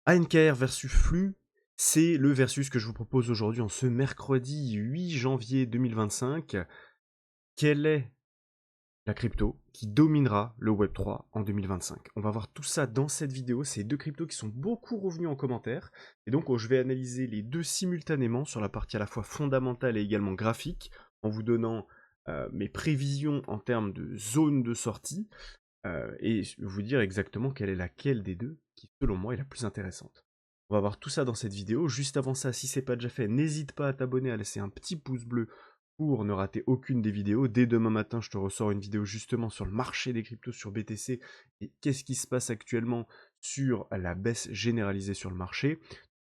ANKR versus Flux, c'est le versus que je vous propose aujourd'hui en ce mercredi 8 janvier 2025. Quelle est la crypto qui dominera le Web3 en 2025? On va voir tout ça dans cette vidéo. C'est deux cryptos qui sont beaucoup revenus en commentaire. Et donc, je vais analyser les deux simultanément sur la partie à la fois fondamentale et également graphique, en vous donnant mes prévisions en termes de zone de sortie et vous dire exactement quelle est laquelle des deux qui, selon moi, est la plus intéressante. On va voir tout ça dans cette vidéo. Juste avant ça, si c'est pas déjà fait, n'hésite pas à t'abonner, à laisser un petit pouce bleu pour ne rater aucune des vidéos. Dès demain matin, je te ressors une vidéo justement sur le marché des cryptos sur BTC et qu'est-ce qui se passe actuellement sur la baisse généralisée sur le marché.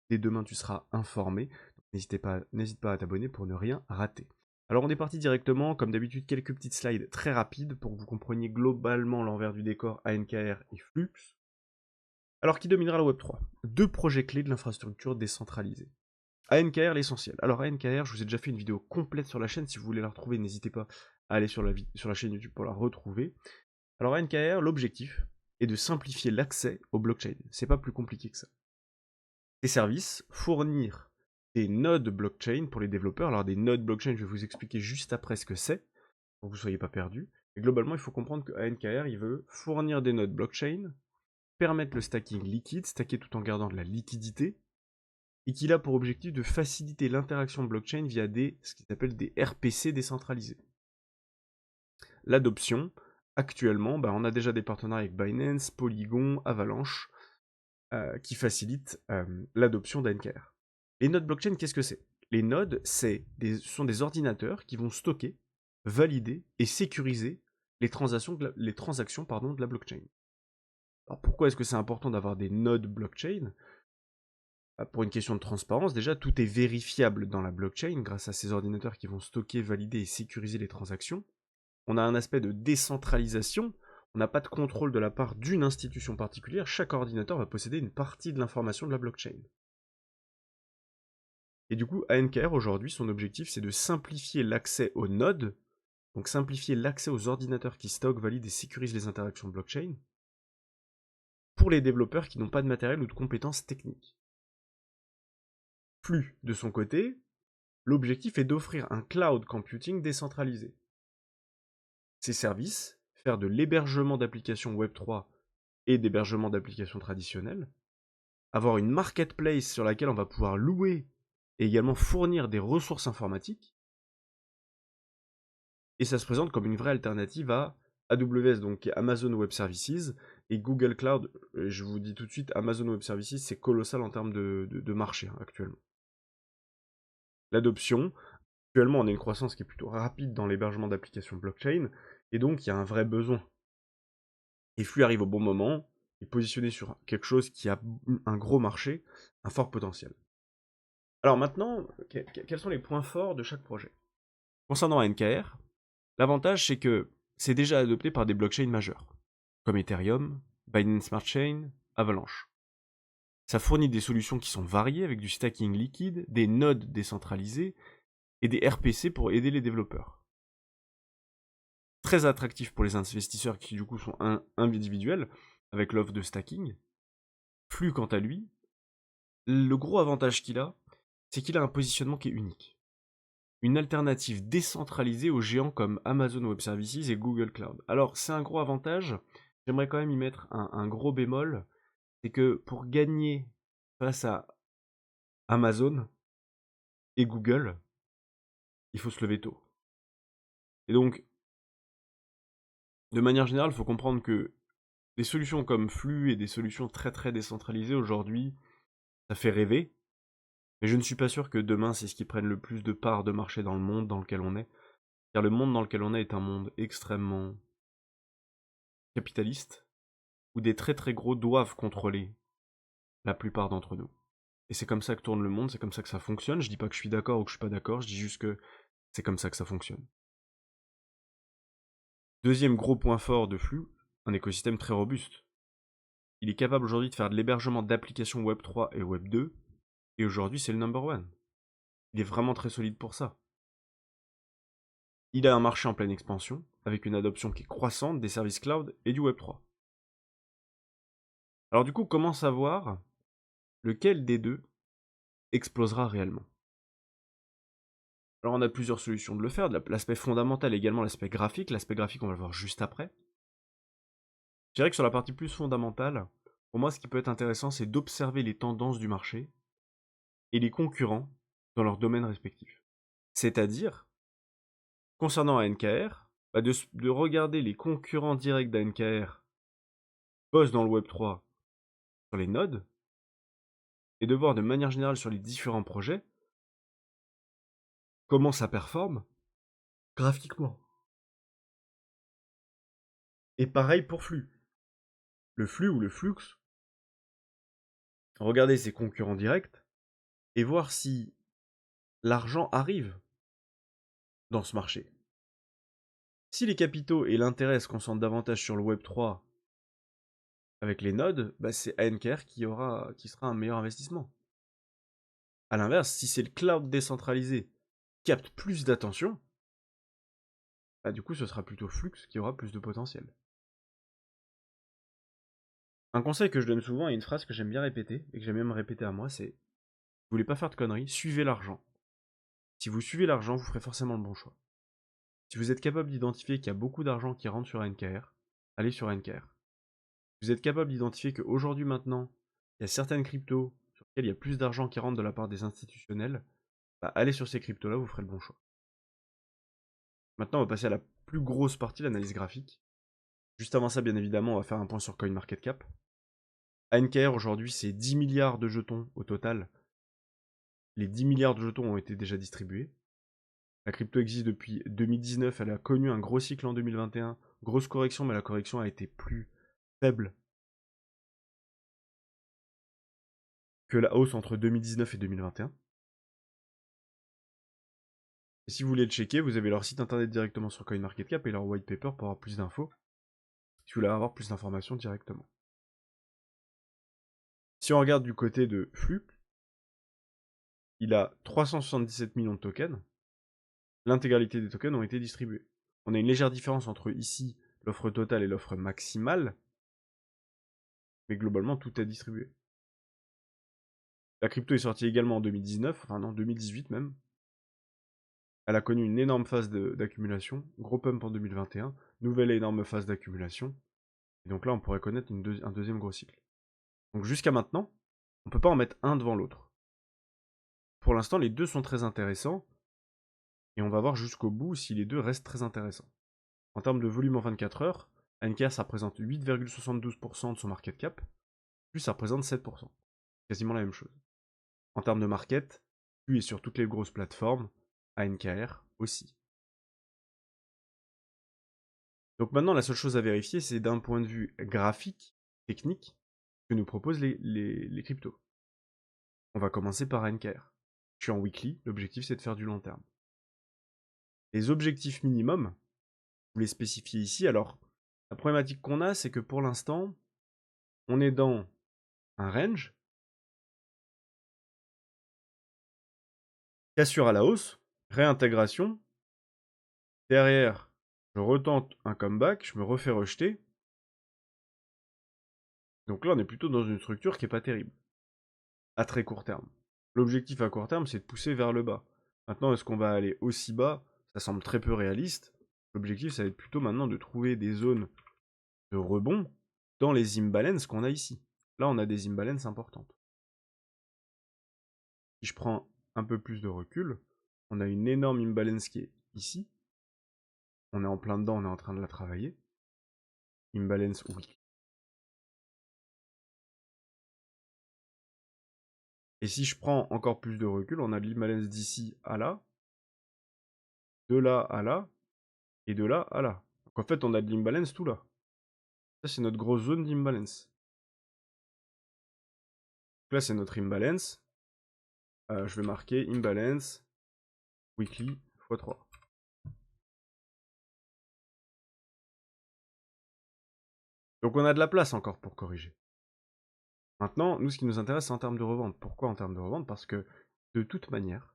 Dès demain, tu seras informé. N'hésite pas à t'abonner pour ne rien rater. Alors on est parti directement, comme d'habitude, quelques petites slides très rapides pour que vous compreniez globalement l'envers du décor ANKR et Flux. Alors qui dominera la Web3? Deux projets clés de l'infrastructure décentralisée. ANKR, l'essentiel. Alors ANKR, je vous ai déjà fait une vidéo complète sur la chaîne, si vous voulez la retrouver, n'hésitez pas à aller sur la chaîne YouTube pour la retrouver. Alors ANKR, l'objectif est de simplifier l'accès aux blockchains. C'est pas plus compliqué que ça. Ces services, fournir des nodes blockchain pour les développeurs. Alors des nodes blockchain, je vais vous expliquer juste après ce que c'est, pour que vous ne soyez pas perdus. Mais globalement, il faut comprendre que ANKR, il veut fournir des nodes blockchain, permettre le stacking liquide, stacker tout en gardant de la liquidité, et qu'il a pour objectif de faciliter l'interaction blockchain via ce qui s'appelle des RPC décentralisés. L'adoption, actuellement, on a déjà des partenariats avec Binance, Polygon, Avalanche, qui facilitent l'adoption d'ANKR. Les nodes blockchain, qu'est-ce que c'est? Les nodes, ce sont des ordinateurs qui vont stocker, valider et sécuriser les transactions de la blockchain. Alors pourquoi est-ce que c'est important d'avoir des nodes blockchain? Pour une question de transparence, déjà, tout est vérifiable dans la blockchain grâce à ces ordinateurs qui vont stocker, valider et sécuriser les transactions. On a un aspect de décentralisation, on n'a pas de contrôle de la part d'une institution particulière, chaque ordinateur va posséder une partie de l'information de la blockchain. Et du coup, ANKR aujourd'hui, son objectif c'est de simplifier l'accès aux nodes, donc simplifier l'accès aux ordinateurs qui stockent, valident et sécurisent les interactions blockchain, pour les développeurs qui n'ont pas de matériel ou de compétences techniques. Flux, de son côté, l'objectif est d'offrir un cloud computing décentralisé. Ces services, faire de l'hébergement d'applications Web3 et d'hébergement d'applications traditionnelles, avoir une marketplace sur laquelle on va pouvoir louer et également fournir des ressources informatiques, et ça se présente comme une vraie alternative à AWS, donc Amazon Web Services, et Google Cloud. Je vous dis tout de suite, Amazon Web Services, c'est colossal en termes de marché actuellement. L'adoption, actuellement on a une croissance qui est plutôt rapide dans l'hébergement d'applications blockchain, et donc il y a un vrai besoin. Et Flux arrive au bon moment, est positionné sur quelque chose qui a un gros marché, un fort potentiel. Alors maintenant, quels sont les points forts de chaque projet? Concernant ANKR, l'avantage c'est que c'est déjà adopté par des blockchains majeures, comme Ethereum, Binance Smart Chain, Avalanche. Ça fournit des solutions qui sont variées avec du stacking liquide, des nodes décentralisés et des RPC pour aider les développeurs. Très attractif pour les investisseurs qui du coup sont individuels avec l'offre de stacking. Flux quant à lui, le gros avantage qu'il a, c'est qu'il a un positionnement qui est unique. Une alternative décentralisée aux géants comme Amazon Web Services et Google Cloud. Alors c'est un gros avantage, j'aimerais quand même y mettre un gros bémol, c'est que pour gagner face à Amazon et Google, il faut se lever tôt. Et donc, de manière générale, il faut comprendre que des solutions comme Flux et des solutions très très décentralisées aujourd'hui, ça fait rêver, mais je ne suis pas sûr que demain c'est ce qui prenne le plus de parts de marché dans le monde dans lequel on est. Car le monde dans lequel on est un monde extrêmement capitaliste, où des très très gros doivent contrôler la plupart d'entre nous. Et c'est comme ça que tourne le monde, c'est comme ça que ça fonctionne. Je dis pas que je suis d'accord ou que je suis pas d'accord, je dis juste que c'est comme ça que ça fonctionne. Deuxième gros point fort de Flux, un écosystème très robuste. Il est capable aujourd'hui de faire de l'hébergement d'applications Web3 et Web2, et aujourd'hui c'est le number one. Il est vraiment très solide pour ça. Il a un marché en pleine expansion, avec une adoption qui est croissante des services cloud et du Web3. Alors du coup, comment savoir lequel des deux explosera réellement? Alors on a plusieurs solutions de le faire, l'aspect fondamental et également l'aspect graphique. L'aspect graphique, on va le voir juste après. Je dirais que sur la partie plus fondamentale, pour moi, ce qui peut être intéressant, c'est d'observer les tendances du marché et les concurrents dans leur domaine respectif. C'est-à-dire, concernant ANKR, de regarder les concurrents directs d'ANKR bossent dans le Web3 sur les nodes, et de voir de manière générale sur les différents projets comment ça performe graphiquement. Et pareil pour flux. Le flux ou le flux, regarder ses concurrents directs et voir si l'argent arrive dans ce marché. Si les capitaux et l'intérêt se concentrent davantage sur le Web3 avec les nodes, c'est ANKR qui sera un meilleur investissement. A l'inverse, si c'est le cloud décentralisé qui capte plus d'attention, du coup ce sera plutôt Flux qui aura plus de potentiel. Un conseil que je donne souvent et une phrase que j'aime bien répéter, et que j'aime même répéter à moi, c'est: vous voulez pas faire de conneries, suivez l'argent. Si vous suivez l'argent, vous ferez forcément le bon choix. Si vous êtes capable d'identifier qu'il y a beaucoup d'argent qui rentre sur ANKR, allez sur ANKR. Si vous êtes capable d'identifier qu'aujourd'hui maintenant, il y a certaines cryptos sur lesquelles il y a plus d'argent qui rentre de la part des institutionnels, allez sur ces cryptos-là, vous ferez le bon choix. Maintenant, on va passer à la plus grosse partie, l'analyse graphique. Juste avant ça, bien évidemment, on va faire un point sur CoinMarketCap. ANKR aujourd'hui, c'est 10 milliards de jetons au total. Les 10 milliards de jetons ont été déjà distribués. La crypto existe depuis 2019, elle a connu un gros cycle en 2021, grosse correction, mais la correction a été plus faible que la hausse entre 2019 et 2021. Et si vous voulez le checker, vous avez leur site internet directement sur CoinMarketCap et leur white paper pour avoir plus d'infos, si vous voulez avoir plus d'informations directement. Si on regarde du côté de Flux, il a 377 millions de tokens. L'intégralité des tokens ont été distribués. On a une légère différence entre ici l'offre totale et l'offre maximale, mais globalement tout est distribué. La crypto est sortie également en 2019, enfin non, 2018 même. Elle a connu une énorme phase d'accumulation, gros pump en 2021, nouvelle énorme phase d'accumulation. Et donc là, on pourrait connaître un deuxième gros cycle. Donc jusqu'à maintenant, on ne peut pas en mettre un devant l'autre. Pour l'instant, les deux sont très intéressants, et on va voir jusqu'au bout si les deux restent très intéressants. En termes de volume en 24 heures, ANKR ça représente 8,72% de son market cap, plus ça représente 7%. Quasiment la même chose. En termes de market, lui est sur toutes les grosses plateformes, ANKR aussi. Donc maintenant, la seule chose à vérifier, c'est d'un point de vue graphique, technique, que nous proposent les cryptos. On va commencer par ANKR. Je suis en weekly, l'objectif c'est de faire du long terme. Les objectifs minimums, vous les spécifiez ici. Alors, la problématique qu'on a, c'est que pour l'instant, on est dans un range, cassure à la hausse, réintégration. Derrière, je retente un comeback, je me refais rejeter. Donc là, on est plutôt dans une structure qui n'est pas terrible, à très court terme. L'objectif à court terme, c'est de pousser vers le bas. Maintenant, est-ce qu'on va aller aussi bas? Ça semble très peu réaliste. L'objectif, ça va être plutôt maintenant de trouver des zones de rebond dans les imbalances qu'on a ici. Là, on a des imbalances importantes. Si je prends un peu plus de recul, on a une énorme imbalance qui est ici. On est en plein dedans, on est en train de la travailler. Imbalance, oui. Et si je prends encore plus de recul, on a l'imbalance d'ici à là, de là à là, et de là à là. Donc en fait, on a de l'imbalance tout là. Ça, c'est notre grosse zone d'imbalance. Là, c'est notre imbalance. Je vais marquer imbalance weekly x3. Donc on a de la place encore pour corriger. Maintenant, nous, ce qui nous intéresse, c'est en termes de revente. Pourquoi en termes de revente? Parce que, de toute manière,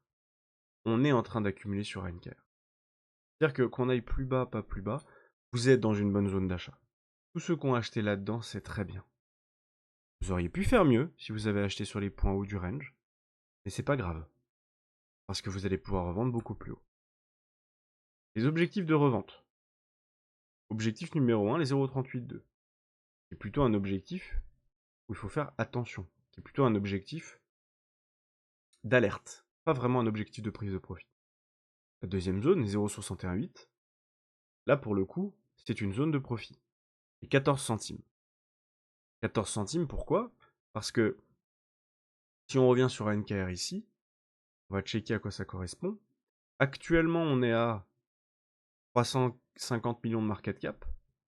on est en train d'accumuler sur ANKR. C'est-à-dire que qu'on aille plus bas, pas plus bas, vous êtes dans une bonne zone d'achat. Tous ceux qui ont acheté là-dedans, c'est très bien. Vous auriez pu faire mieux si vous avez acheté sur les points hauts du range, mais c'est pas grave, parce que vous allez pouvoir revendre beaucoup plus haut. Les objectifs de revente. Objectif numéro 1, les 0,38,2. C'est plutôt un objectif où il faut faire attention. C'est plutôt un objectif d'alerte, pas vraiment un objectif de prise de profit. La deuxième zone, les 0,618. Là, pour le coup, c'est une zone de profit. Et 14 centimes. 14 centimes, pourquoi? Parce que si on revient sur NKR ici, on va checker à quoi ça correspond. Actuellement, on est à 350 millions de market cap.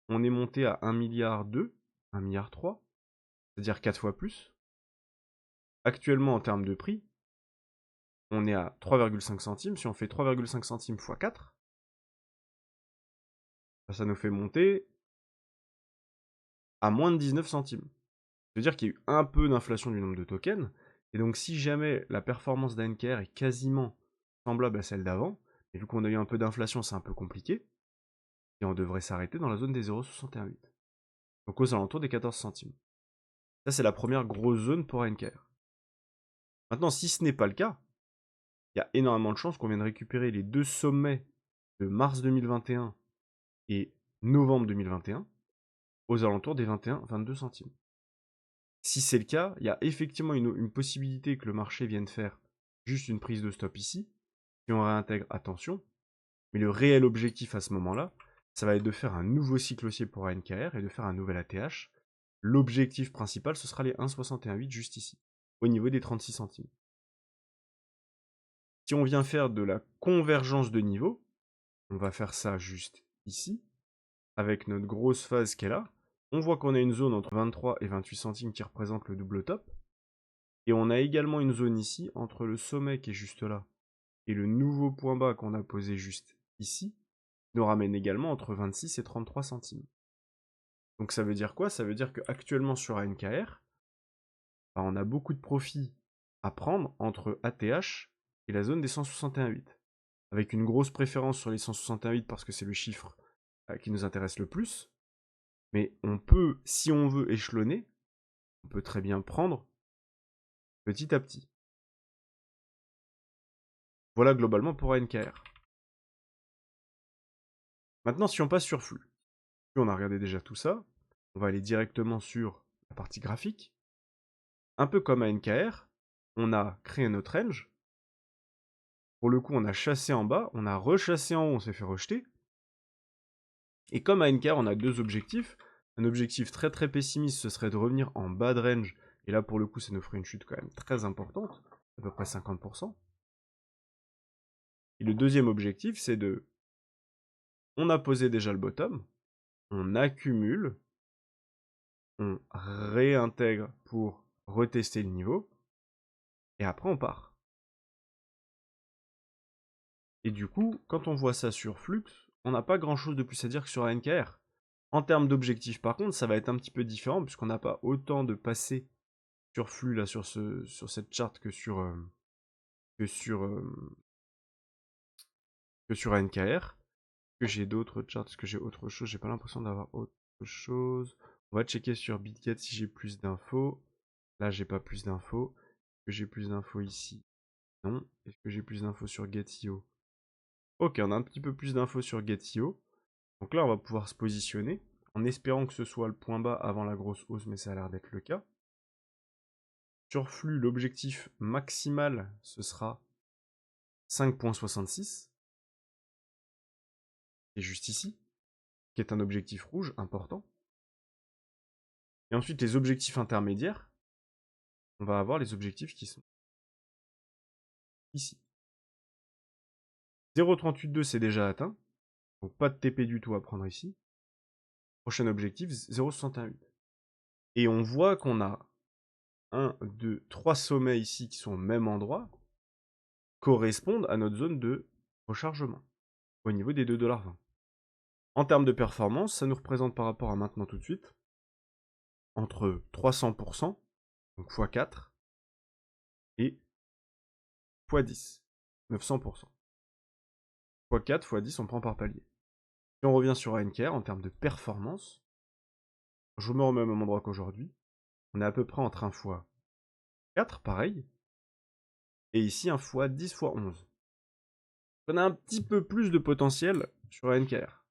On est monté à 1 milliard 2, 1 milliard 3, c'est-à-dire 4 fois plus. Actuellement, en termes de prix, on est à 3,5 centimes. Si on fait 3,5 centimes x 4, ça nous fait monter à moins de 19 centimes. C'est-à-dire qu'il y a eu un peu d'inflation du nombre de tokens. Et donc, si jamais la performance d'ANKR est quasiment semblable à celle d'avant, et vu qu'on a eu un peu d'inflation, c'est un peu compliqué, et on devrait s'arrêter dans la zone des 0,61,8. Donc aux alentours des 14 centimes. Ça, c'est la première grosse zone pour ANKR. Maintenant, si ce n'est pas le cas, il y a énormément de chances qu'on vienne récupérer les deux sommets de mars 2021 et novembre 2021 aux alentours des 21-22 centimes. Si c'est le cas, il y a effectivement une possibilité que le marché vienne faire juste une prise de stop ici. Si on réintègre, attention. Mais le réel objectif à ce moment-là, ça va être de faire un nouveau cycle haussier pour ANKR et de faire un nouvel ATH. L'objectif principal, ce sera les 1,61,8 juste ici, au niveau des 36 centimes. Si on vient faire de la convergence de niveau, on va faire ça juste ici, avec notre grosse phase qui est là. On voit qu'on a une zone entre 23 et 28 centimes qui représente le double top. Et on a également une zone ici, entre le sommet qui est juste là, et le nouveau point bas qu'on a posé juste ici, nous ramène également entre 26 et 33 centimes. Donc ça veut dire quoi? Ça veut dire qu'actuellement sur ANKR, bah, on a beaucoup de profits à prendre entre ATH et la zone des 161,8. Avec une grosse préférence sur les 161,8 parce que c'est le chiffre qui nous intéresse le plus. Mais on peut, si on veut échelonner, on peut très bien prendre petit à petit. Voilà globalement pour ANKR. Maintenant, si on passe sur flux, on a regardé déjà tout ça, on va aller directement sur la partie graphique. Un peu comme ANKR, on a créé notre range. Pour le coup, on a chassé en bas, on a rechassé en haut, on s'est fait rejeter. Et comme à ANKR, on a deux objectifs. Un objectif très très pessimiste, ce serait de revenir en bas de range. Et là, pour le coup, ça nous ferait une chute quand même très importante, à peu près 50%. Et le deuxième objectif, c'est de... On a posé déjà le bottom, on accumule, on réintègre pour retester le niveau, et après on part. Et du coup, quand on voit ça sur Flux, on n'a pas grand chose de plus à dire que sur ANKR. En termes d'objectifs, par contre, ça va être un petit peu différent, puisqu'on n'a pas autant de passé sur flux là, sur cette charte que que sur, que sur ANKR. Que j'ai d'autres charts, est-ce que j'ai autre chose? J'ai pas l'impression d'avoir autre chose. On va checker sur BitGet si j'ai plus d'infos. Là, j'ai pas plus d'infos. Est-ce que j'ai plus d'infos ici? Non. Est-ce que j'ai plus d'infos sur Getio? Ok, on a un petit peu plus d'infos sur Getio. Donc là, on va pouvoir se positionner en espérant que ce soit le point bas avant la grosse hausse, mais ça a l'air d'être le cas. Sur flux, l'objectif maximal, ce sera 5,66. Et juste ici, qui est un objectif rouge important. Et ensuite, les objectifs intermédiaires, on va avoir les objectifs qui sont ici. 0,382 c'est déjà atteint, donc pas de TP du tout à prendre ici. Prochain objectif, 0,618. Et on voit qu'on a 1, 2, 3 sommets ici qui sont au même endroit, correspondent à notre zone de rechargement, au niveau des 2,20$. En termes de performance, ça nous représente par rapport à maintenant tout de suite, entre 300%, donc x4, et x10, 900%. x4, x10, on prend par palier. Si on revient sur ANKR, en termes de performance, je me remets au même endroit qu'aujourd'hui. on est à peu près entre 1 fois 4, pareil, et ici 1 fois 10 fois 11. On a un petit peu plus de potentiel sur ANKR.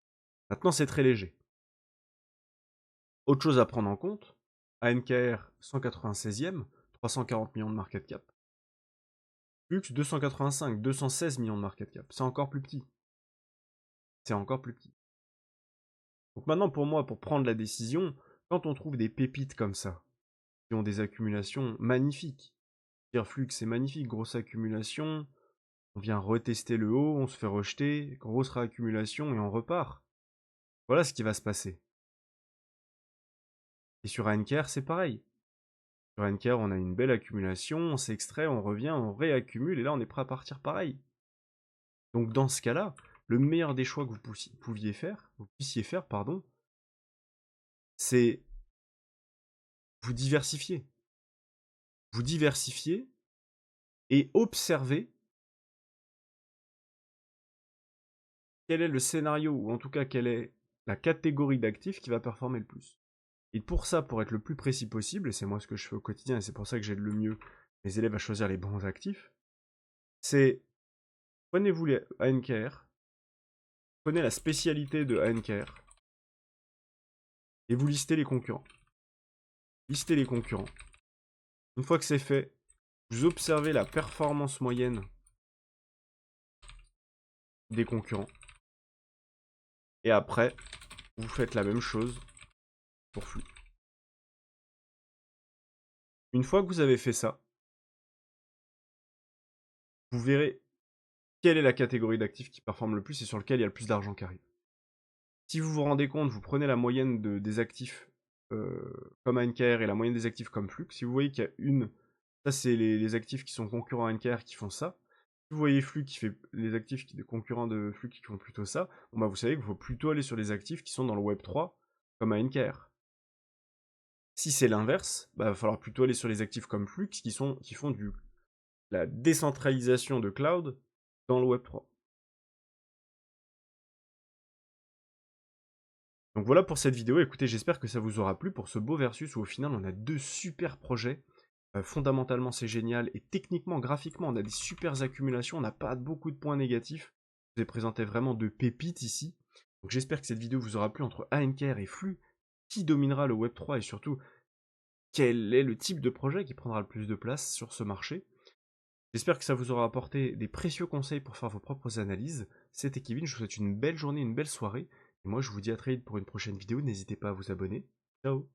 Maintenant, c'est très léger. Autre chose à prendre en compte, ANKR 196e, 340 millions de market cap. Flux 285, 216 millions de market cap. C'est encore plus petit. C'est encore plus petit. Donc maintenant, pour moi, pour prendre la décision, quand on trouve des pépites comme ça, qui ont des accumulations magnifiques, Flux c'est magnifique, grosse accumulation, on vient retester le haut, on se fait rejeter, grosse réaccumulation et on repart. Voilà ce qui va se passer. Et sur ANKR, c'est pareil. Sur ANKR, on a une belle accumulation, on s'extrait, on revient, on réaccumule, et là, on est prêt à partir pareil. Donc dans ce cas-là, le meilleur des choix que vous puissiez faire, c'est vous diversifier. Vous diversifier et observer quel est le scénario, ou en tout cas quelle est la catégorie d'actifs qui va performer le plus. Et pour ça, pour être le plus précis possible, et c'est moi ce que je fais au quotidien, et c'est pour ça que j'aide le mieux mes élèves à choisir les bons actifs, c'est prenez-vous les ANKR, prenez la spécialité de ANKR, et vous listez les concurrents. Listez les concurrents. Une fois que c'est fait, vous observez la performance moyenne des concurrents. Et après, vous faites la même chose pour Flux. Une fois que vous avez fait ça, vous verrez quelle est la catégorie d'actifs qui performe le plus et sur lequel il y a le plus d'argent qui arrive. Si vous vous rendez compte, vous prenez la moyenne des actifs comme ANKR et la moyenne des actifs comme Flux. Si vous voyez qu'il y a ça c'est les actifs qui sont concurrents à ANKR qui font ça. Si vous voyez Flux qui fait les actifs concurrents de Flux qui font plutôt ça, bon bah vous savez qu'il faut plutôt aller sur les actifs qui sont dans le Web3 comme ANKR. Si c'est l'inverse, bah, il va falloir plutôt aller sur les actifs comme Flux qui font la décentralisation de cloud dans le Web3. Donc voilà pour cette vidéo, écoutez, j'espère que ça vous aura plu pour ce beau versus où au final on a deux super projets. Fondamentalement c'est génial et techniquement, graphiquement on a des super accumulations, on n'a pas beaucoup de points négatifs. Je vous ai présenté vraiment deux pépites ici. Donc j'espère que cette vidéo vous aura plu entre ANKR et Flux. Qui dominera le Web3 et surtout quel est le type de projet qui prendra le plus de place sur ce marché. J'espère que ça vous aura apporté des précieux conseils pour faire vos propres analyses. C'était Kevin, je vous souhaite une belle journée, une belle soirée. Et moi je vous dis à très vite pour une prochaine vidéo, n'hésitez pas à vous abonner. Ciao.